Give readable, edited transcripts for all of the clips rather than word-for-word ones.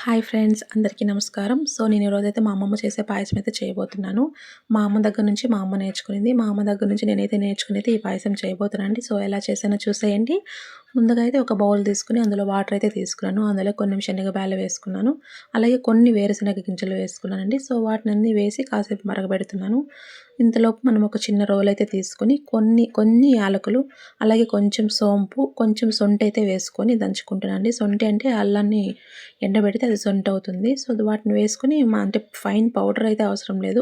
Hi friends, అందరికీ నమస్కారం. So, నేను ఈరోజైతే మా అమ్మమ్మ చేసే పాయసం అయితే చేయబోతున్నాను. మా అమ్మ దగ్గర నుంచి మా అమ్మ నేర్చుకునింది. మా అమ్మ దగ్గర నుంచి నేనైతే నేర్చుకునైతే ఈ పాయసం చేయబోతున్నానండి. సో, ఎలా చేశానో చూసేయండి. ముందుగా అయితే ఒక బౌల్ తీసుకొని అందులో వాటర్ అయితే తీసుకున్నాను. అందులో కొన్ని శనగబ్యాళ్ళు వేసుకున్నాను. అలాగే కొన్ని వేరుశనగ గింజలు వేసుకున్నానండి. సో, వాటినన్నీ వేసి కాసేపు మరగబెడుతున్నాను. ఇంతలోపు మనం ఒక చిన్న రోల్ అయితే తీసుకొని కొన్ని యాలకులు, అలాగే కొంచెం సోంపు, కొంచెం సొంఠి అయితే వేసుకొని దంచుకుంటున్నానండి. సొంఠి అంటే అల్లాన్ని ఎండబెడితే అది సొంఠి అవుతుంది. సో, వాటిని వేసుకొని అంటే ఫైన్ పౌడర్ అయితే అవసరం లేదు.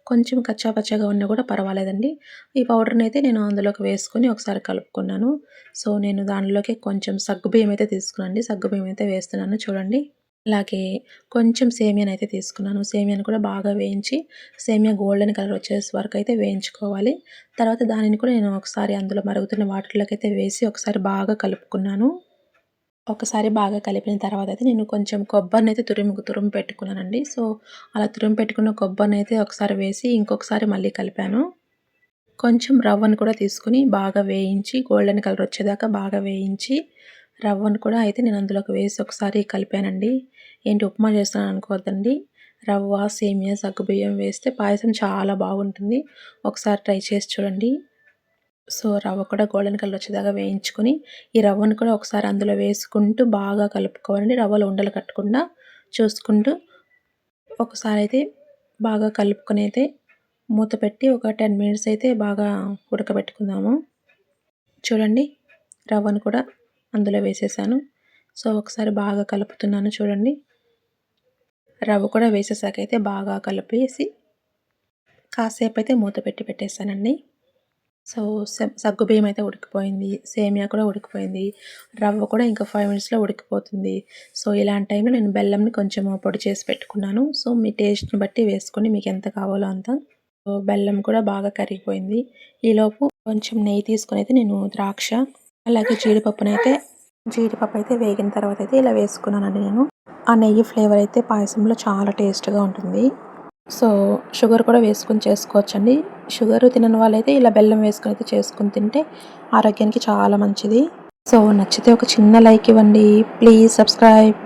కొంచెం కచ్చా పచ్చాగా ఉన్నా కూడా పర్వాలేదండి. ఈ పౌడర్‌ని అయితే నేను అందులోకి వేసుకొని ఒకసారి కలుపుకున్నాను. సో, నేను దానిలోకి కొంచెం సగ్గుబియ్యం అయితే తీసుకున్నానండి. సగ్గుబియ్యం అయితే వేస్తున్నాను చూడండి. అలాగే కొంచెం సేమియానైతే తీసుకున్నాను. సేమియాని కూడా బాగా వేయించి, సేమియా గోల్డెన్ కలర్ వచ్చేసే వరకు అయితే వేయించుకోవాలి. తర్వాత దానిని కూడా నేను ఒకసారి అందులో మరుగుతున్న వాటర్‌లోకైతే వేసి ఒకసారి బాగా కలుపుకున్నాను. ఒకసారి బాగా కలిపిన తర్వాత అయితే నేను కొంచెం కొబ్బరినైతే తురిమి పెట్టుకున్నానండి. సో, అలా తురిమి పెట్టుకున్న కొబ్బరినైతే ఒకసారి వేసి ఇంకొకసారి మళ్ళీ కలిపాను. కొంచెం రవ్వను కూడా తీసుకొని బాగా వేయించి గోల్డెన్ కలర్ వచ్చేదాకా బాగా వేయించి, రవ్వను కూడా అయితే నేను అందులోకి వేసి ఒకసారి కలిపానండి. ఏంటి ఉప్మా చేస్తున్నాను అనుకోవద్దండి. రవ్వ, సేమియా, సగ్గుబియ్యం వేస్తే పాయసం చాలా బాగుంటుంది. ఒకసారి ట్రై చేసి చూడండి. సో, రవ్వ కూడా గోల్డెన్ కలర్ వచ్చేదాకా వేయించుకొని, ఈ రవ్వను కూడా ఒకసారి అందులో వేసుకుంటూ బాగా కలుపుకోవాలండి. రవ్వలో ఉండలు కట్టకుండా చూసుకుంటూ ఒకసారైతే బాగా కలుపుకొని అయితే మూత పెట్టి ఒక 10 మినిట్స్ అయితే బాగా ఉడకబెట్టుకుందాము. చూడండి, రవ్వను కూడా అందులో వేసేసాను. సో, ఒకసారి బాగా కలుపుతున్నాను చూడండి. రవ్వ కూడా వేసేసాకైతే బాగా కలిపేసి కాసేపైతే మూత పెట్టేసానండి. సో, సగ్గుబియ్యం అయితే ఉడికిపోయింది. సేమియా కూడా ఉడికిపోయింది. రవ్వ కూడా ఇంకా 5 మినిట్స్‌లో ఉడికిపోతుంది. సో, ఇలాంటి టైంలో నేను బెల్లంని కొంచెం పొడి చేసి పెట్టుకున్నాను. సో, మీ టేస్ట్‌ని బట్టి వేసుకొని మీకెంత కావాలో అంత. సో, బెల్లం కూడా బాగా కరిగిపోయింది. ఈలోపు కొంచెం నెయ్యి తీసుకొనైతే నేను ద్రాక్ష, అలాగే జీడిపప్పు అయితే వేగిన తర్వాత అయితే ఇలా వేసుకున్నానండి నేను. ఆ నెయ్యి ఫ్లేవర్ అయితే పాయసంలో చాలా టేస్ట్‌గా ఉంటుంది. సో, షుగర్ కూడా వేసుకొని చేసుకోవచ్చండి. షుగర్ తినని వాళ్ళైతే ఇలా బెల్లం వేసుకొని అయితే చేసుకొని తింటే ఆరోగ్యానికి చాలా మంచిది. సో, నచ్చితే ఒక చిన్న లైక్ ఇవ్వండి. Please subscribe.